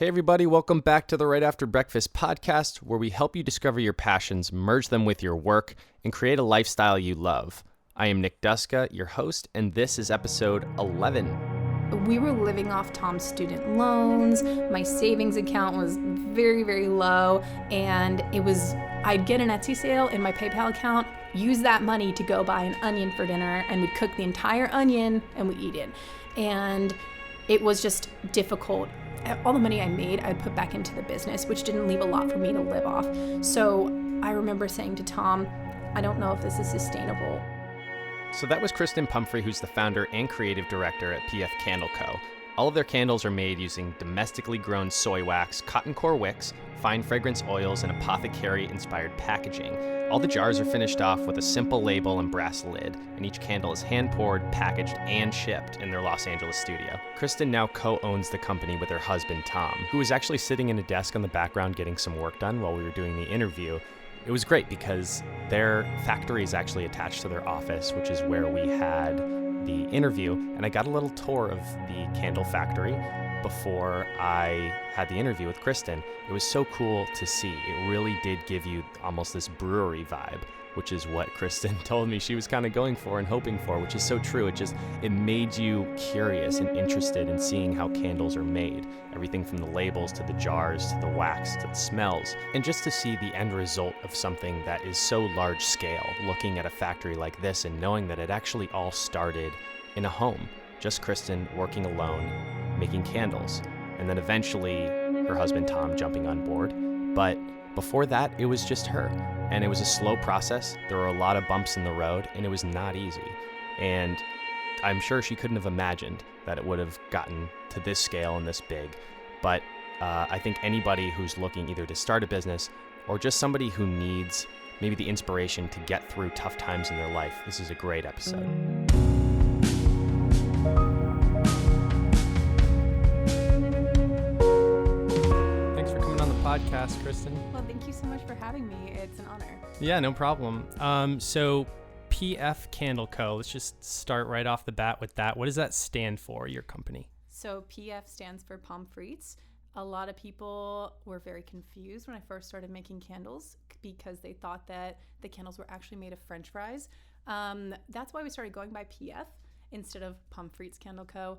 Hey everybody, welcome back to the Right After Breakfast podcast, where we help you discover your passions, merge them with your work, and create a lifestyle you love. I am Nick Duska, your host, and this is episode 11. We were living off Tom's student loans. My savings account was very, very low, and I'd get an Etsy sale in my PayPal account, use that money to go buy an onion for dinner, and we'd cook the entire onion and we'd eat it. And it was just difficult. All the money I made, I'd put back into the business, which didn't leave a lot for me to live off. So I remember saying to Tom, I don't know if this is sustainable. So that was Kristen Pumphrey, who's the founder and creative director at PF Candle Co. All of their candles are made using domestically grown soy wax, cotton core wicks, fine fragrance oils, and apothecary-inspired packaging. All the jars are finished off with a simple label and brass lid, and each candle is hand-poured, packaged, and shipped in their Los Angeles studio. Kristen now co-owns the company with her husband, Tom, who was actually sitting in a desk on the background getting some work done while we were doing the interview. It was great because their factory is actually attached to their office, which is where we had the interview, and I got a little tour of the candle factory before I had the interview with Kristen. It was so cool to see. It really did give you almost this brewery vibe, which is what Kristen told me she was kind of going for and hoping for, which is so true. It made you curious and interested in seeing how candles are made. Everything from the labels to the jars to the wax to the smells. And just to see the end result of something that is so large scale, looking at a factory like this and knowing that it actually all started in a home. Just Kristen working alone, making candles, and then eventually her husband Tom jumping on board. But before that, it was just her. And it was a slow process. There were a lot of bumps in the road, and it was not easy. And I'm sure she couldn't have imagined that it would have gotten to this scale and this big. But I think anybody who's looking either to start a business or just somebody who needs maybe the inspiration to get through tough times in their life, this is a great episode. Podcast, Kristen. Well, thank you so much for having me. It's an honor. Yeah, no problem. So PF Candle Co. Let's just start right off the bat with that. What does that stand for, your company? So PF stands for Pumpphreys. A lot of people were very confused when I first started making candles because they thought that the candles were actually made of French fries. That's why we started going by PF instead of Pumpphreys Candle Co.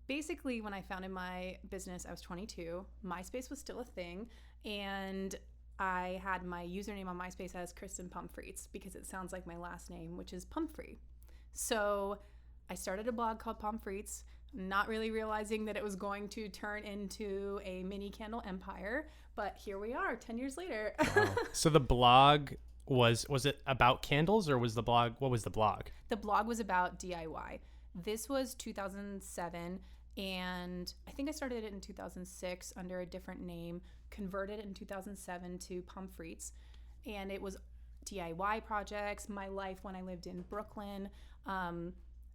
Basically, when I founded my business, I was 22. MySpace was still a thing, and I had my username on MySpace as Kristen Pumphrey because it sounds like my last name, which is Pumphrey. So I started a blog called Pumpphreys, not really realizing that it was going to turn into a mini candle empire, but here we are 10 years later. Wow. So the blog was it about candles, or was the blog, what was the blog? The blog was about DIY. This was 2007, and I think I started it in 2006 under a different name, converted in 2007 to Pumpphreys, and it was DIY projects, my life when I lived in Brooklyn.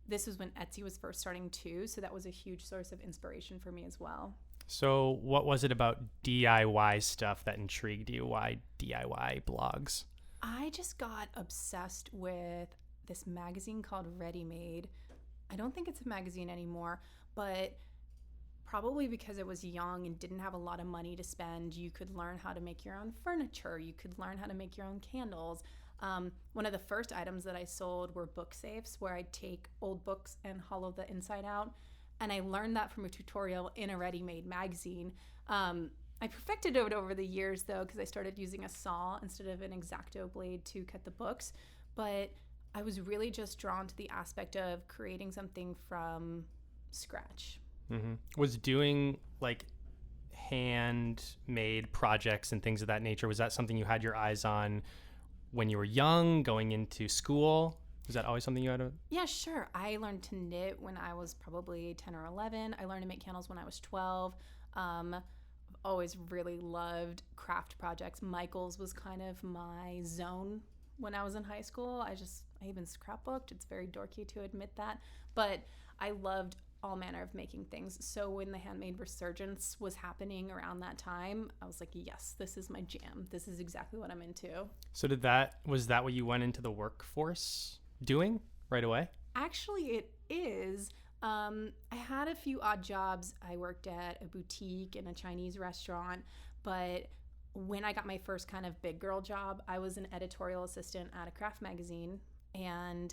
This was when Etsy was first starting too, so that was a huge source of inspiration for me as well. So what was it about DIY stuff that intrigued you? Why DIY blogs? I just got obsessed with this magazine called Ready Made. I don't think it's a magazine anymore, but probably because I was young and didn't have a lot of money to spend, you could learn how to make your own furniture. You could learn how to make your own candles. One of the first items that I sold were book safes, where I'd take old books and hollow the inside out. And I learned that from a tutorial in a Ready Made magazine. I perfected it over the years, though, because I started using a saw instead of an X-Acto blade to cut the books. But I was really just drawn to the aspect of creating something from scratch. Mm-hmm. Was doing like handmade projects and things of that nature, was that something you had your eyes on when you were young, going into school? Was that always something you had? Yeah, sure. I learned to knit when I was probably 10 or 11. I learned to make candles when I was 12. I've always really loved craft projects. Michael's was kind of my zone when I was in high school. I even scrapbooked. It's very dorky to admit that, but I loved all manner of making things. So when the handmade resurgence was happening around that time, I was like, yes, this is my jam. This is exactly what I'm into. So was that what you went into the workforce doing right away? Actually, it is. I had a few odd jobs. I worked at a boutique and a Chinese restaurant, but when I got my first kind of big girl job, I was an editorial assistant at a craft magazine, and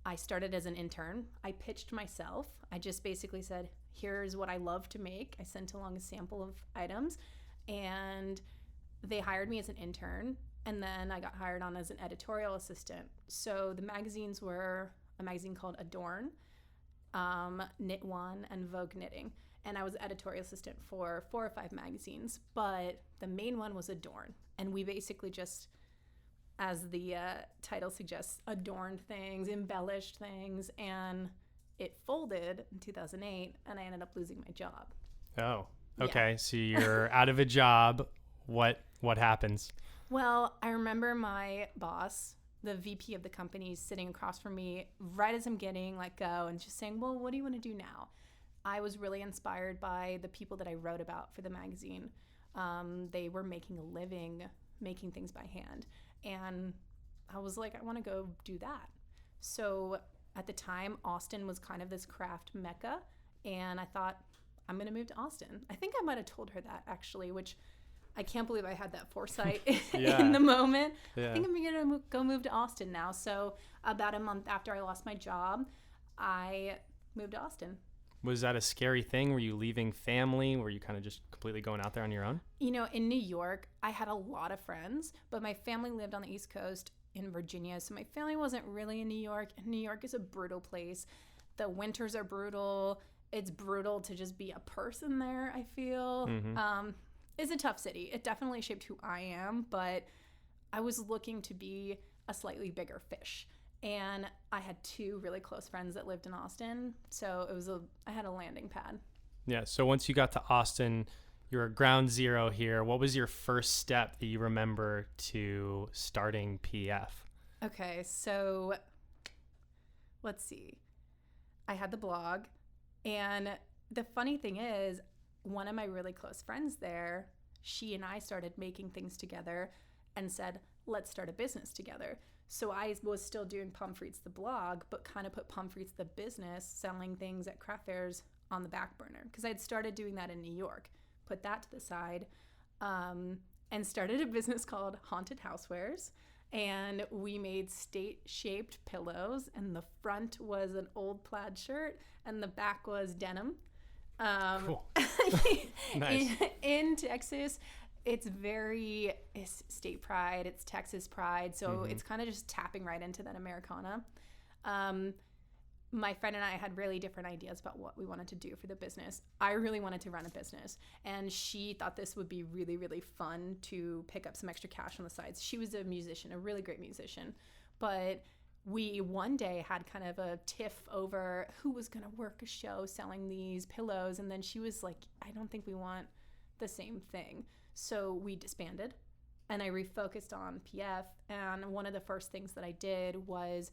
I started as an intern. I pitched myself. I just basically said, here's what I love to make. I sent along a sample of items, and they hired me as an intern, and then I got hired on as an editorial assistant. So the magazines were a magazine called Adorn, Knit One, and Vogue Knitting. And I was editorial assistant for 4 or 5 magazines, but the main one was Adorn. And we basically just, as the title suggests, adorned things, embellished things, and it folded in 2008, and I ended up losing my job. Oh, okay. Yeah. So you're out of a job. What happens? Well, I remember my boss, the VP of the company, sitting across from me right as I'm getting let go and just saying, well, what do you want to do now? I was really inspired by the people that I wrote about for the magazine. They were making a living making things by hand. And I was like, I want to go do that. So at the time, Austin was kind of this craft mecca. And I thought, I'm going to move to Austin. I think I might have told her that, actually, which I can't believe I had that foresight in the moment. Yeah. I think I'm going to go move to Austin now. So about a month after I lost my job, I moved to Austin. Was that a scary thing? Were you leaving family? Were you kind of just completely going out there on your own? You know, in New York, I had a lot of friends, but my family lived on the East Coast in Virginia. So my family wasn't really in New York. And New York is a brutal place. The winters are brutal. It's brutal to just be a person there, I feel. Mm-hmm. It's a tough city. It definitely shaped who I am, but I was looking to be a slightly bigger fish. And I had 2 really close friends that lived in Austin. So I had a landing pad. Yeah. So once you got to Austin, you were ground zero here. What was your first step that you remember to starting PF? Okay. So let's see. I had the blog. And the funny thing is, one of my really close friends there, she and I started making things together and said, let's start a business together. So I was still doing Pumphrey's the blog, but kind of put Pumphrey's the business, selling things at craft fairs, on the back burner. Because I'd started doing that in New York, put that to the side, and started a business called Haunted Housewares. And we made state-shaped pillows, and the front was an old plaid shirt, and the back was denim. Cool. Nice. In Texas, it's state pride, it's Texas pride, so it's kind of just tapping right into that Americana. My friend and I had really different ideas about what we wanted to do for the business. I really wanted to run a business, and she thought this would be really, really fun to pick up some extra cash on the sides. She was a musician, a really great musician, but we one day had kind of a tiff over who was going to work a show selling these pillows, and then she was like, I don't think we want the same thing. So we disbanded, and I refocused on PF, and one of the first things that I did was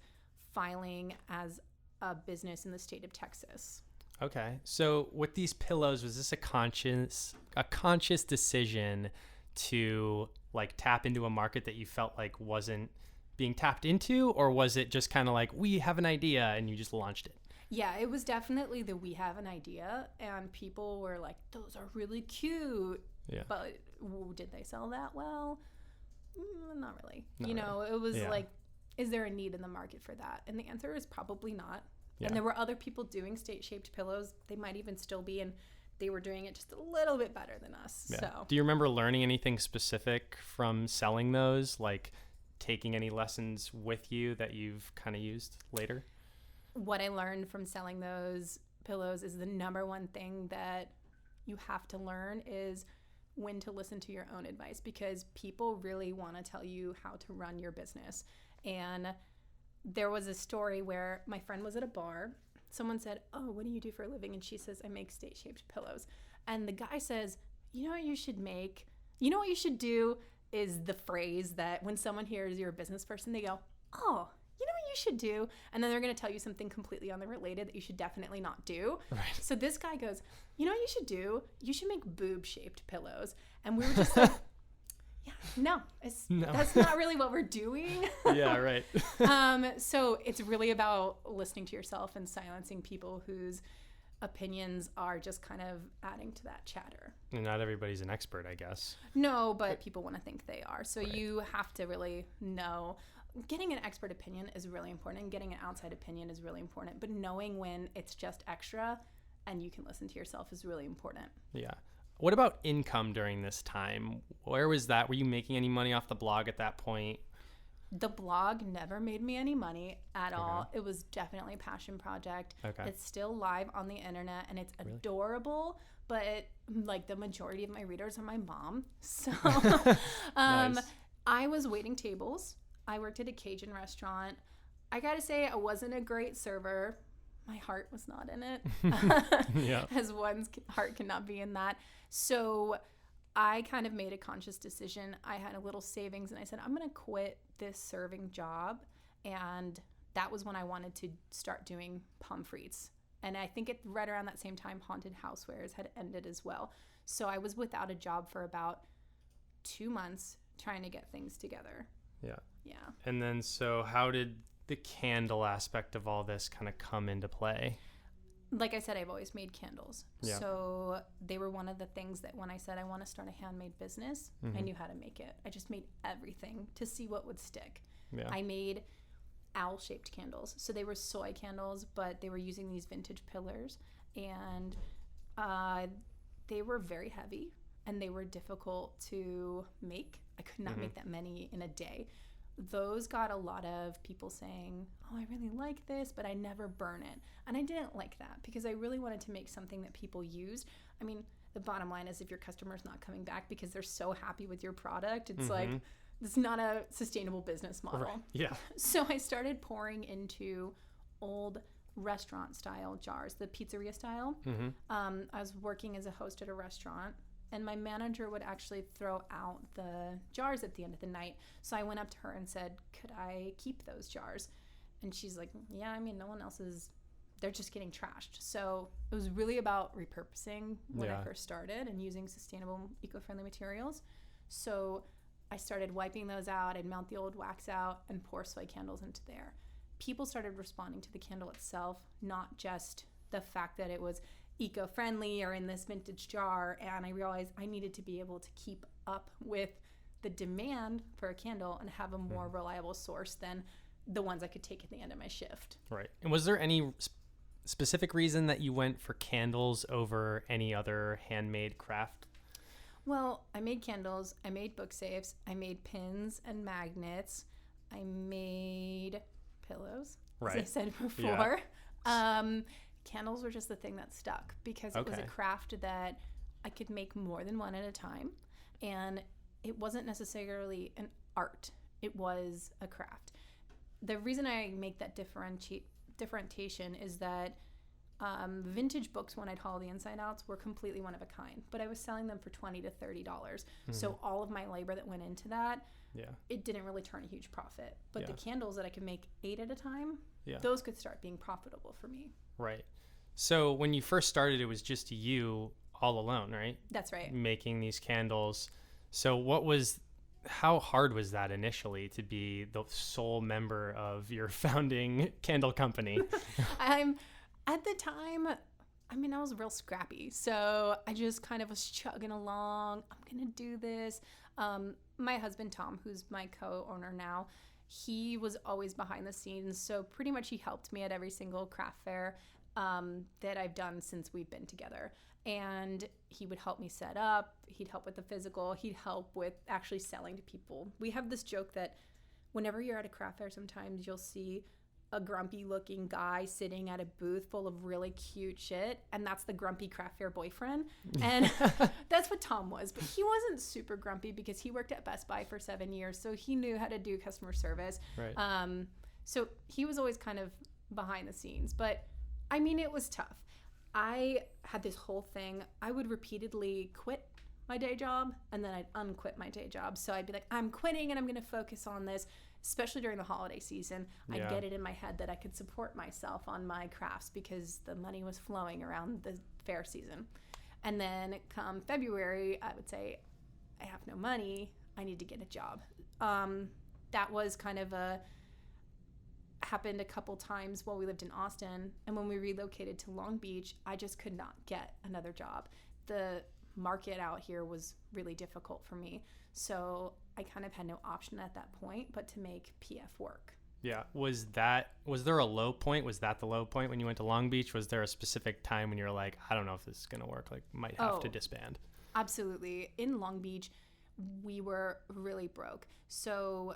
filing as a business in the state of Texas. Okay. So with these pillows, was this a conscious decision to like tap into a market that you felt like wasn't being tapped into, or was it just kind of like, we have an idea and you just launched it? Yeah, it was definitely we have an idea, and people were like, those are really cute. Yeah. But did they sell that well? Not really. It was like, is there a need in the market for that? And the answer is probably not. Yeah. And there were other people doing state-shaped pillows. They might even still be, and they were doing it just a little bit better than us. Yeah. So, do you remember learning anything specific from selling those? Like taking any lessons with you that you've kind of used later? What I learned from selling those pillows is the number one thing that you have to learn is when to listen to your own advice, because people really want to tell you how to run your business. And there was a story where my friend was at a bar. Someone said, oh, what do you do for a living? And she says, I make state-shaped pillows. And the guy says, you know what you should make? You know what you should do is the phrase that when someone hears you're a business person, they go, oh, you know what you should do? And then they're going to tell you something completely unrelated that you should definitely not do. Right. So this guy goes, you know what you should do? You should make boob-shaped pillows. And we were just like, No, No. that's not really what we're doing. Yeah, right. So it's really about listening to yourself and silencing people whose opinions are just kind of adding to that chatter. And not everybody's an expert, I guess. No, but people want to think they are. So Right. you have to really know. Getting an expert opinion is really important, and getting an outside opinion is really important. But knowing when it's just extra and you can listen to yourself is really important. Yeah. What about income during this time? Where was that? Were you making any money off the blog at that point? The blog never made me any money at all. It was definitely a passion project. Okay. It's still live on the internet and it's adorable, but like the majority of my readers are my mom. So Nice. I was waiting tables. I worked at a Cajun restaurant. I gotta say, I wasn't a great server. My heart was not in it. Yeah. As one's heart cannot be in that. So I kind of made a conscious decision. I had a little savings and I said, I'm going to quit this serving job. And that was when I wanted to start doing Pumphrey's. And I think right around that same time, Haunted Housewares had ended as well. So I was without a job for about 2 months trying to get things together. Yeah. Yeah. And then, so how did the candle aspect of all this kind of come into play? Like I said, I've always made candles. Yeah. So they were one of the things that when I said I want to start a handmade business, I knew how to make it. I just made everything to see what would stick. Yeah. I made owl-shaped candles. So they were soy candles, but they were using these vintage pillars. And they were very heavy and they were difficult to make. I could not make that many in a day. Those got a lot of people saying, oh, I really like this, but I never burn it. And I didn't like that because I really wanted to make something that people used. I mean, the bottom line is if your customer's not coming back because they're so happy with your product, it's like, it's not a sustainable business model. Right. Yeah. So I started pouring into old restaurant style jars, the pizzeria style. I was working as a host at a restaurant. And my manager would actually throw out the jars at the end of the night. So I went up to her and said, could I keep those jars? And she's like, yeah, I mean, no one else is, they're just getting trashed. So it was really about repurposing when I first started and using sustainable, eco-friendly materials. So I started wiping those out. I'd melt the old wax out and pour soy candles into there. People started responding to the candle itself, not just the fact that it was eco-friendly or in this vintage jar, and I realized I needed to be able to keep up with the demand for a candle and have a more reliable source than the ones I could take at the end of my shift. Right. And was there any specific reason that you went for candles over any other handmade craft? Well, I made candles, I made book safes, I made pins and magnets, I made pillows, as I said before. Candles were just the thing that stuck because it was a craft that I could make more than one at a time. And it wasn't necessarily an art. It was a craft. The reason I make that differentiation is that vintage books, when I'd haul the inside outs, were completely one of a kind. But I was selling them for $20 to $30. So all of my labor that went into that, it didn't really turn a huge profit. But the candles that I could make 8 at a time, those could start being profitable for me. Right. So when you first started, it was just you all alone, right? That's right. Making these candles. So how hard was that initially to be the sole member of your founding candle company? At the time, I mean, I was real scrappy. So I just kind of was chugging along. I'm going to do this. My husband, Tom, who's my co-owner now, he was always behind the scenes. So pretty much he helped me at every single craft fair that I've done since we've been together. And he would help me set up. He'd help with the physical. He'd help with actually selling to people. We have this joke that whenever you're at a craft fair, sometimes you'll see a grumpy looking guy sitting at a booth full of really cute shit, and that's the grumpy craft fair boyfriend. And that's what Tom was, but he wasn't super grumpy because he worked at Best Buy for 7 years, so he knew how to do customer service. Right. So he was always kind of behind the scenes, but I mean, it was tough. I had this whole thing. I would repeatedly quit my day job and then I'd unquit my day job. So I'd be like, I'm quitting and I'm going to focus on this, especially during the holiday season. I'd get it in my head that I could support myself on my crafts because the money was flowing around the fair season. And then come February, I would say, I have no money. I need to get a job. That was kind of happened a couple times while we lived in Austin. And when we relocated to Long Beach, I just could not get another job. The market out here was really difficult for me. So I kind of had no option at that point but to make PF work. Yeah. Was there a low point? Was that the low point when you went to Long Beach? Was there a specific time when you were like, I don't know if this is going to work, like might have to disband? Absolutely. In Long Beach, we were really broke. So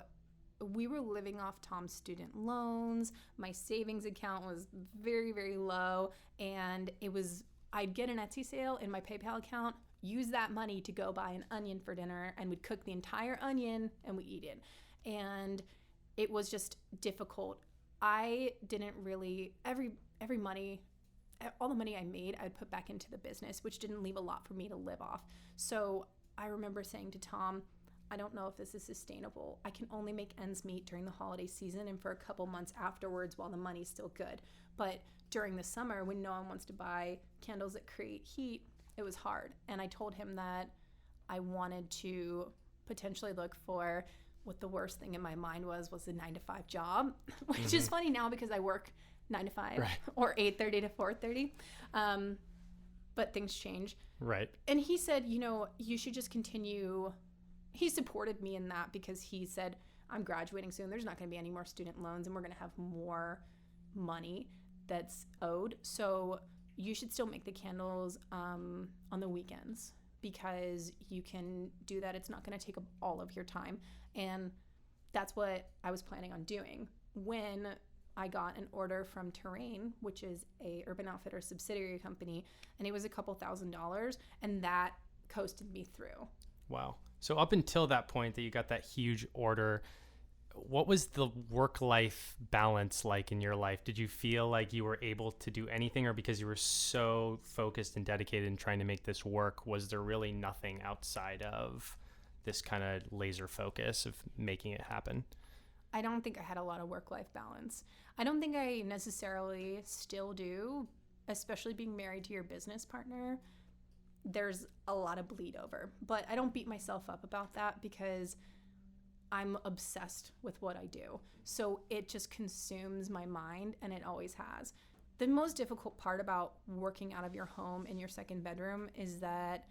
we were living off Tom's student loans. My savings account was very, very low. And I'd get an Etsy sale in my PayPal account, use that money to go buy an onion for dinner, and we'd cook the entire onion and we eat it. And it was just difficult. I didn't really, all the money I made, I'd put back into the business, which didn't leave a lot for me to live off. So I remember saying to Tom, I don't know if this is sustainable. I can only make ends meet during the holiday season and for a couple months afterwards while the money's still good. But during the summer, when no one wants to buy candles that create heat, it was hard. And I told him that I wanted to potentially look for what the worst thing in my mind was a 9-to-5 job, which is funny now because I work 9 to 5 right. or 8:30 to 4:30. But things change. Right. And he said, you should just continue. He supported me in that because he said, I'm graduating soon. There's not going to be any more student loans and we're going to have more money that's owed. So you should still make the candles on the weekends because you can do that. It's not going to take up all of your time. And that's what I was planning on doing when I got an order from Terrain, which is a Urban Outfitters subsidiary company, and it was a couple $1,000s, and that coasted me through. Wow. So up until that point that you got that huge order, what was the work-life balance like in your life? Did you feel like you were able to do anything, or because you were so focused and dedicated in trying to make this work, was there really nothing outside of this kind of laser focus of making it happen? I don't think I had a lot of work-life balance. I don't think I necessarily still do, especially being married to your business partner. There's a lot of bleed over, but I don't beat myself up about that because I'm obsessed with what I do. So it just consumes my mind, and it always has. The most difficult part about working out of your home in your second bedroom is that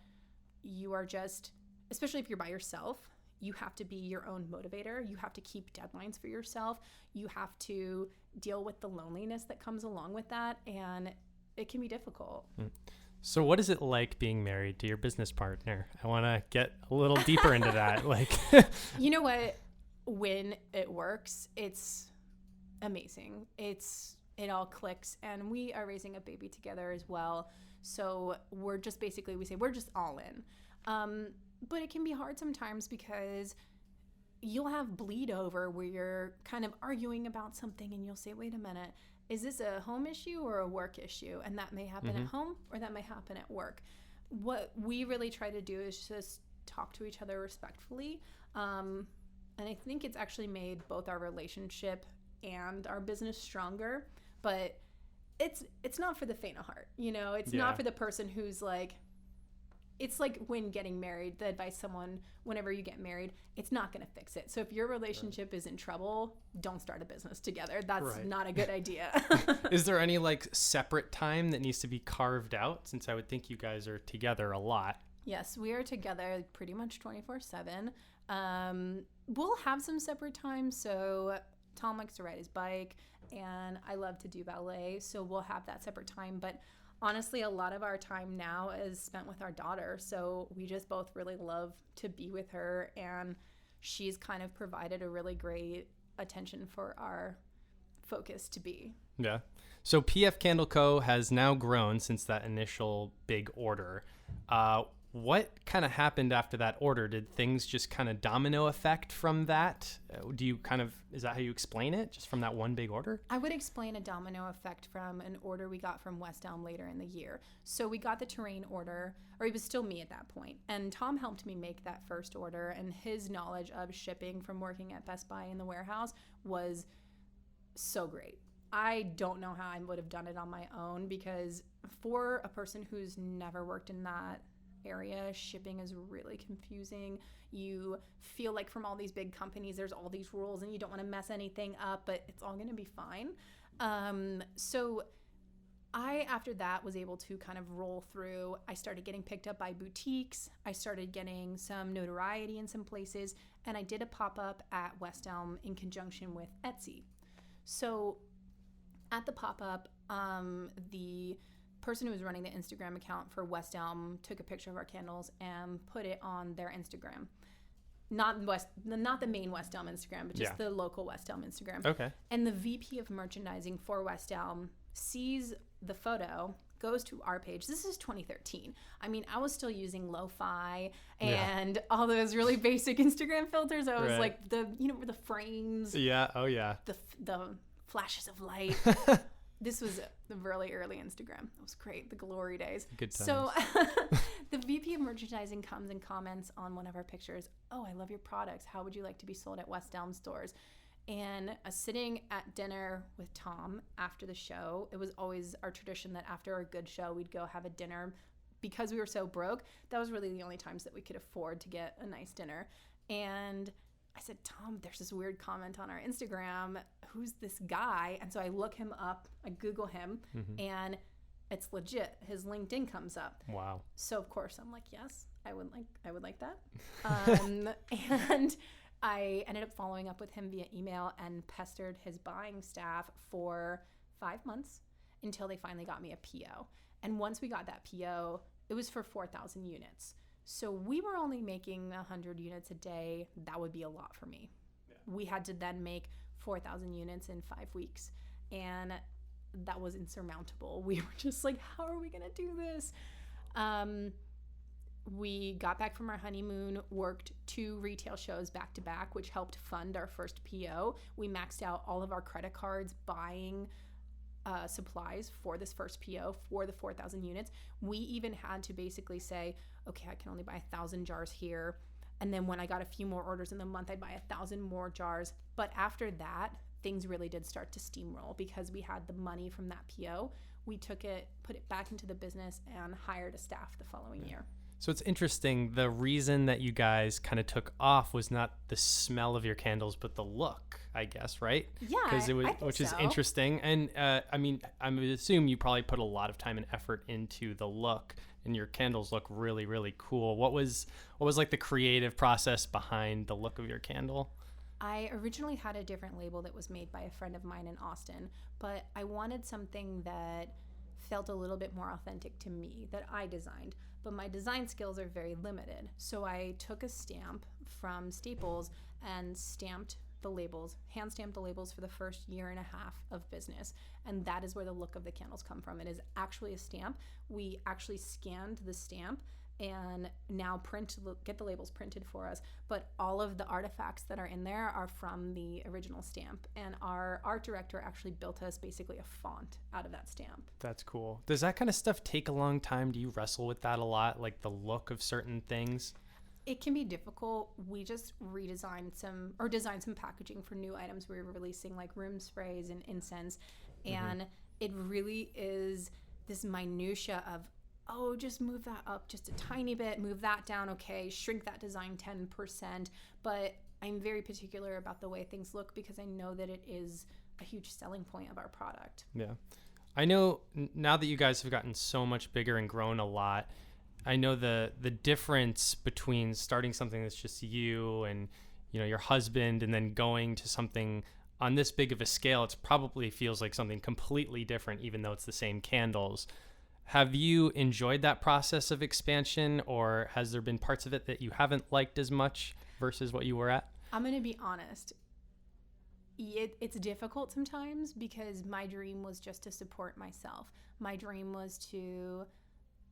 you are just, especially if you're by yourself, you have to be your own motivator. You have to keep deadlines for yourself. You have to deal with the loneliness that comes along with that, and it can be difficult. So what is it like being married to your business partner? I want to get a little deeper into that. You know what? When it works, it's amazing. It all clicks, and we are raising a baby together as well. So we're just basically, we say we're just all in. But it can be hard sometimes because you'll have bleed over where you're kind of arguing about something and you'll say, wait a minute, is this a home issue or a work issue? And that may happen at home or that may happen at work. What we really try to do is just talk to each other respectfully. And I think it's actually made both our relationship and our business stronger. But it's not for the faint of heart. It's not for the person who's like, it's like when getting married, the advice someone, whenever you get married, it's not going to fix it. So if your relationship is in trouble, don't start a business together. That's not a good idea. Is there any separate time that needs to be carved out? Since I would think you guys are together a lot. Yes, we are together pretty much 24/7. We'll have some separate times. So Tom likes to ride his bike and I love to do ballet. So we'll have that separate time. But honestly, a lot of our time now is spent with our daughter. So we just both really love to be with her, and she's kind of provided a really great attention for our focus to be. Yeah. So PF Candle Co. has now grown since that initial big order. What kind of happened after that order? Did things just kind of domino effect from that? Is that how you explain it? Just from that one big order? I would explain a domino effect from an order we got from West Elm later in the year. So we got the Terrain order, or it was still me at that point. And Tom helped me make that first order, and his knowledge of shipping from working at Best Buy in the warehouse was so great. I don't know how I would have done it on my own, because for a person who's never worked in that area, shipping is really confusing. You feel like from all these big companies, there's all these rules and you don't want to mess anything up, but it's all going to be fine. So I, after that, was able to kind of roll through. I started getting picked up by boutiques. I started getting some notoriety in some places. And I did a pop-up at West Elm in conjunction with Etsy. So at the pop-up, the person who was running the Instagram account for West Elm took a picture of our candles and put it on their Instagram. Not the main West Elm Instagram, but just the local West Elm Instagram. Okay. And the VP of merchandising for West Elm sees the photo, goes to our page. This is 2013. I mean, I was still using lo-fi and all those really basic Instagram filters. I was like the frames. Yeah. Oh yeah. The flashes of light. This was the really early Instagram. It was great. The glory days. Good times. So the VP of merchandising comes and comments on one of our pictures. Oh, I love your products. How would you like to be sold at West Elm stores? And sitting at dinner with Tom after the show, it was always our tradition that after a good show, we'd go have a dinner. Because we were so broke, that was really the only times that we could afford to get a nice dinner. And I said, Tom, there's this weird comment on our Instagram. Who's this guy? And so I look him up, I Google him, and it's legit. His LinkedIn comes up. Wow. So of course I'm like, yes, I would like that. And I ended up following up with him via email and pestered his buying staff for 5 months until they finally got me a PO. And once we got that PO, it was for 4,000 units. So we were only making 100 units a day. That would be a lot for me. Yeah. We had to then make 4,000 units in 5 weeks. And that was insurmountable. We were just like, how are we going to do this? We got back from our honeymoon, worked 2 retail shows back to back, which helped fund our first PO. We maxed out all of our credit cards buying supplies for this first PO for the 4,000 units. We even had to basically say, okay, I can only buy 1,000 jars here. And then when I got a few more orders in the month, I'd buy 1,000 more jars. But after that, things really did start to steamroll because we had the money from that PO. We took it, put it back into the business, and hired a staff the following year. So it's interesting. The reason that you guys kind of took off was not the smell of your candles, but the look, I guess, right? Yeah, because it was, I think which so. is interesting. And I mean, I would assume you probably put a lot of time and effort into the look, and your candles look really, really cool. What was like the creative process behind the look of your candle? I originally had a different label that was made by a friend of mine in Austin, but I wanted something that felt a little bit more authentic to me, that I designed. But my design skills are very limited. So I took a stamp from Staples and stamped the labels, hand stamped the labels for the first 1.5 years of business. And that is where the look of the candles come from. It is actually a stamp. We actually scanned the stamp and now get the labels printed for us. But all of the artifacts that are in there are from the original stamp. And our art director actually built us basically a font out of that stamp. That's cool. Does that kind of stuff take a long time? Do you wrestle with that a lot, like the look of certain things? It can be difficult. We just designed some packaging for new items. We were releasing like room sprays and incense. And it really is this minutia of, oh, just move that up just a tiny bit, move that down, okay, shrink that design 10%. But I'm very particular about the way things look because I know that it is a huge selling point of our product. Yeah. I know now that you guys have gotten so much bigger and grown a lot, I know the difference between starting something that's just you and, you know, your husband and then going to something on this big of a scale, it probably feels like something completely different, even though it's the same candles. Have you enjoyed that process of expansion, or has there been parts of it that you haven't liked as much versus what you were at? I'm going to be honest. It's difficult sometimes because my dream was just to support myself. My dream was to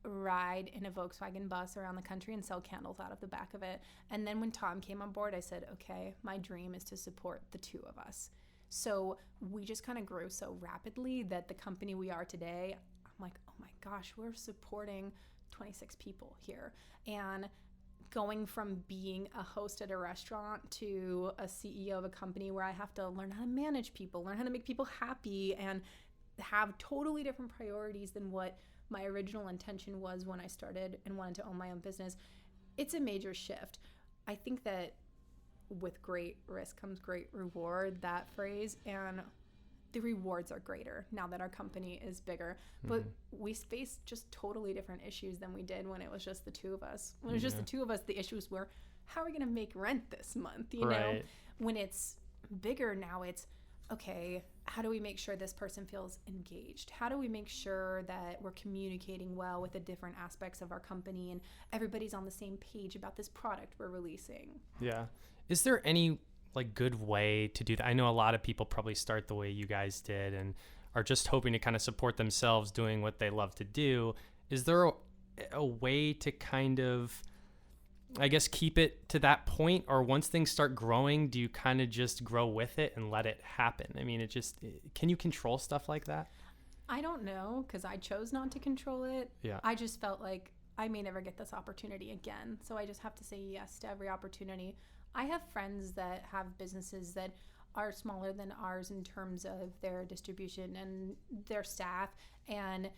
ride in a Volkswagen bus around the country and sell candles out of the back of it. And then when Tom came on board, I said, okay, my dream is to support the 2 of us. So we just kind of grew so rapidly that the company we are today, I'm like, oh my gosh, we're supporting 26 people here. And going from being a host at a restaurant to a CEO of a company where I have to learn how to manage people, learn how to make people happy, and have totally different priorities than what my original intention was when I started and wanted to own my own business. It's a major shift. I think that with great risk comes great reward, that phrase, and the rewards are greater now that our company is bigger. But we face just totally different issues than we did when it was just the two of us. When it was just the two of us, the issues were, how are we going to make rent this month? You know, when it's bigger now, it's, okay, how do we make sure this person feels engaged? How do we make sure that we're communicating well with the different aspects of our company and everybody's on the same page about this product we're releasing? Yeah. Is there any like good way to do that? I know a lot of people probably start the way you guys did and are just hoping to kind of support themselves doing what they love to do. Is there a way to kind of, I guess, keep it to that point? Or once things start growing, do you kind of just grow with it and let it happen? I mean, can you control stuff like that? I don't know, because I chose not to control it. Yeah. I just felt like I may never get this opportunity again. So I just have to say yes to every opportunity. I have friends that have businesses that are smaller than ours in terms of their distribution and their staff. And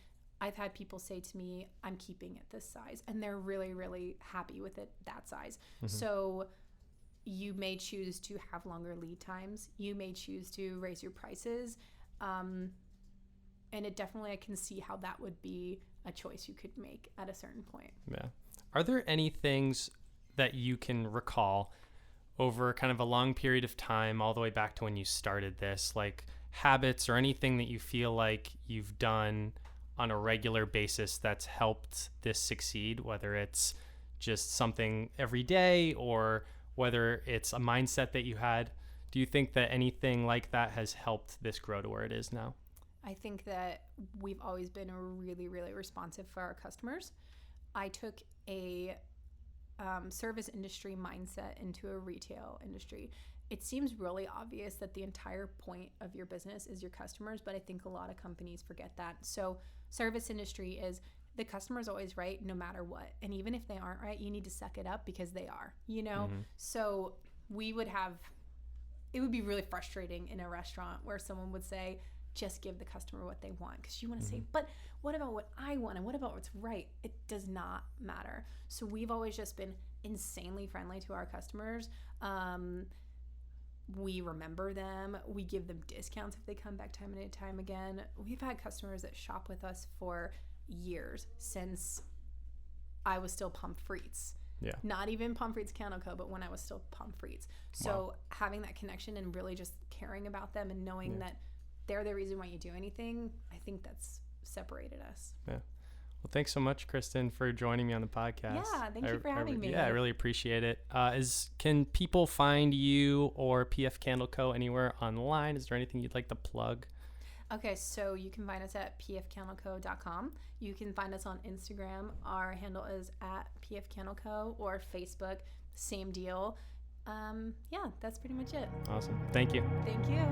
I've had people say to me, I'm keeping it this size. And they're really, really happy with it that size. So you may choose to have longer lead times. You may choose to raise your prices. And it definitely, I can see how that would be a choice you could make at a certain point. Yeah. Are there any things that you can recall over kind of a long period of time, all the way back to when you started this, like habits or anything that you feel like you've done on a regular basis that's helped this succeed, whether it's just something every day or whether it's a mindset that you had? Do you think that anything like that has helped this grow to where it is now? I think that we've always been really, really responsive for our customers. I took a service industry mindset into a retail industry. It seems really obvious that the entire point of your business is your customers, but I think a lot of companies forget that. So service industry is the customer's always right no matter what. And even if they aren't right, you need to suck it up because they are, you know? So it would be really frustrating in a restaurant where someone would say, just give the customer what they want, because you want to say, but what about what I want and what about what's right? It does not matter. So we've always just been insanely friendly to our customers. We remember them. We give them discounts if they come back time and time again. We've had customers that shop with us for years, since I was still Pumpphreys. Yeah. Not even Pumphrey's Candle Co., but when I was still Pumphrey's. So having that connection and really just caring about them and knowing that they're the reason why you do anything, I think that's separated us. Yeah. Well, thanks so much, Kristen, for joining me on the podcast. Yeah, thank you for having me. Yeah, I really appreciate it. Can people find you or PF Candle Co. anywhere online? Is there anything you'd like to plug? Okay, so you can find us at pfcandleco.com. You can find us on Instagram. Our handle is at pfcandleco, or Facebook, same deal. Yeah, that's pretty much it. Awesome. Thank you. Thank you.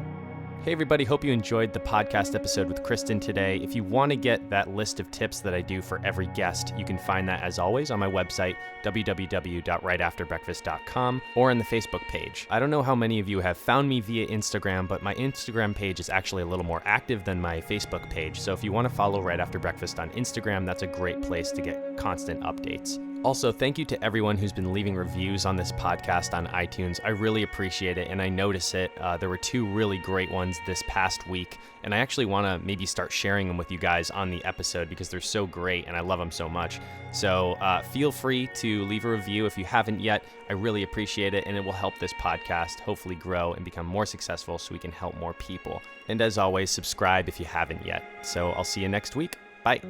Hey everybody, hope you enjoyed the podcast episode with Kristen today. If you want to get that list of tips that I do for every guest, you can find that as always on my website, www.rightafterbreakfast.com, or on the Facebook page. I don't know how many of you have found me via Instagram, but my Instagram page is actually a little more active than my Facebook page. So if you want to follow Right After Breakfast on Instagram, that's a great place to get constant updates. Also, thank you to everyone who's been leaving reviews on this podcast on iTunes. I really appreciate it, and I notice it. There were 2 really great ones this past week, and I actually want to maybe start sharing them with you guys on the episode because they're so great and I love them so much. So feel free to leave a review if you haven't yet. I really appreciate it, and it will help this podcast hopefully grow and become more successful so we can help more people. And as always, subscribe if you haven't yet. So I'll see you next week. Bye.